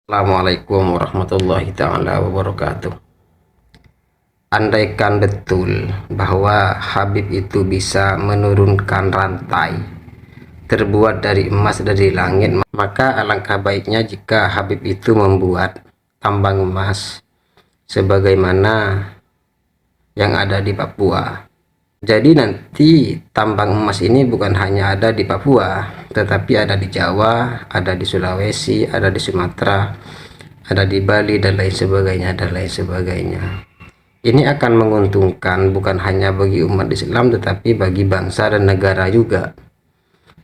Assalamualaikum warahmatullahi ta'ala wabarakatuh. Andaikan betul bahwa Habib itu bisa menurunkan rantai terbuat dari emas dari langit, maka alangkah baiknya jika Habib itu membuat tambang emas sebagaimana yang ada di Papua. Jadi nanti tambang emas ini bukan hanya ada di Papua, tetapi ada di Jawa, ada di Sulawesi, ada di Sumatera, ada di Bali, dan lain sebagainya, dan lain sebagainya. Ini akan menguntungkan bukan hanya bagi umat Islam, tetapi bagi bangsa dan negara juga.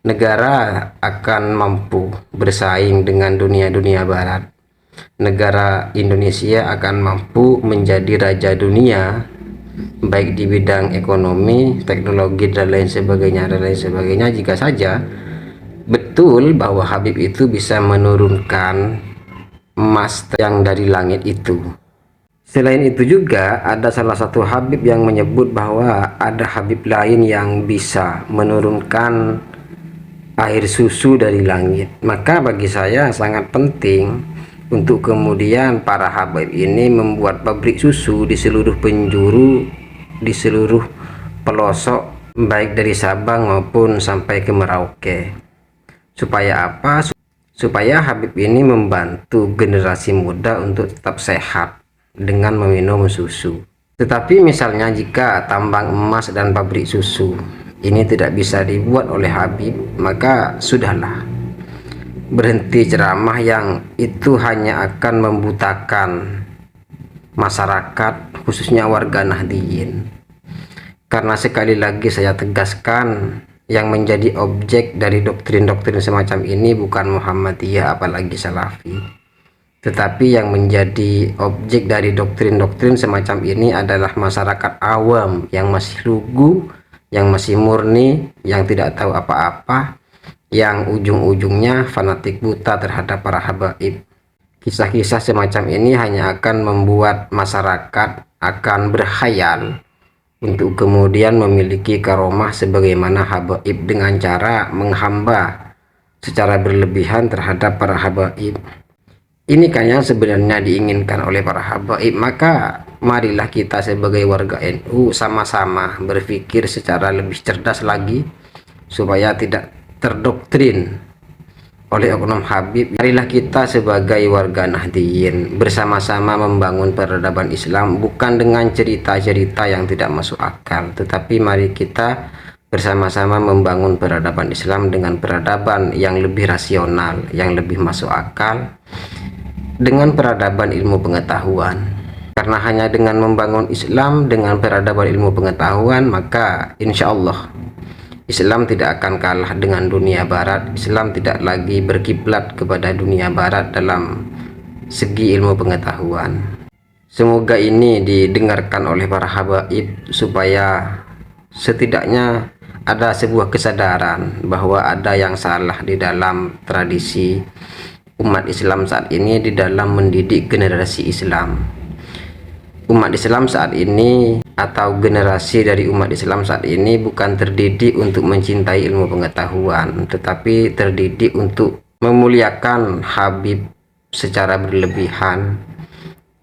Negara akan mampu bersaing dengan dunia-dunia barat. Negara Indonesia akan mampu menjadi raja dunia, baik di bidang ekonomi, teknologi, dan lain sebagainya, jika saja betul bahwa Habib itu bisa menurunkan emas yang dari langit itu. Selain itu juga ada salah satu Habib yang menyebut bahwa ada Habib lain yang bisa menurunkan air susu dari langit. Maka bagi saya sangat penting untuk kemudian para Habib ini membuat pabrik susu di seluruh penjuru, di seluruh pelosok, baik dari Sabang maupun sampai ke Merauke. Supaya apa? Supaya Habib ini membantu generasi muda untuk tetap sehat dengan meminum susu. Tetapi misalnya jika tambang emas dan pabrik susu ini tidak bisa dibuat oleh Habib, maka sudahlah, berhenti ceramah yang itu hanya akan membutakan masyarakat, khususnya warga Nahdliyin. Karena sekali lagi saya tegaskan, yang menjadi objek dari doktrin-doktrin semacam ini bukan Muhammadiyah apalagi Salafi, tetapi yang menjadi objek dari doktrin-doktrin semacam ini adalah masyarakat awam yang masih lugu, yang masih murni, yang tidak tahu apa-apa, yang ujung-ujungnya fanatik buta terhadap para habaib. Kisah-kisah semacam ini hanya akan membuat masyarakat akan berkhayal untuk kemudian memiliki karomah sebagaimana habaib dengan cara menghamba secara berlebihan terhadap para habaib. Ini kan yang sebenarnya diinginkan oleh para habaib. Maka marilah kita sebagai warga NU sama-sama berpikir secara lebih cerdas lagi supaya tidak terdoktrin oleh oknum Habib. Marilah kita sebagai warga Nahdliyin bersama-sama membangun peradaban Islam, bukan dengan cerita-cerita yang tidak masuk akal, tetapi mari kita bersama-sama membangun peradaban Islam dengan peradaban yang lebih rasional, yang lebih masuk akal, dengan peradaban ilmu pengetahuan. Karena hanya dengan membangun Islam dengan peradaban ilmu pengetahuan, maka insya Allah Islam tidak akan kalah dengan dunia barat. Islam tidak lagi berkiblat kepada dunia barat dalam segi ilmu pengetahuan. Semoga ini didengarkan oleh para habaib supaya setidaknya ada sebuah kesadaran bahwa ada yang salah di dalam tradisi umat Islam saat ini di dalam mendidik generasi Islam. Umat Islam saat ini atau generasi dari umat Islam saat ini bukan terdidik untuk mencintai ilmu pengetahuan, tetapi terdidik untuk memuliakan Habib secara berlebihan,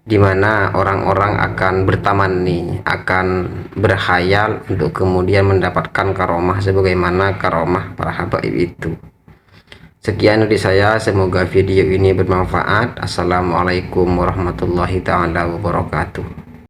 di mana orang-orang akan bertamanni, akan berkhayal untuk kemudian mendapatkan karomah sebagaimana karomah para habaib itu. Sekian dari saya, semoga video ini bermanfaat. Assalamualaikum warahmatullahi ta'ala wabarakatuh.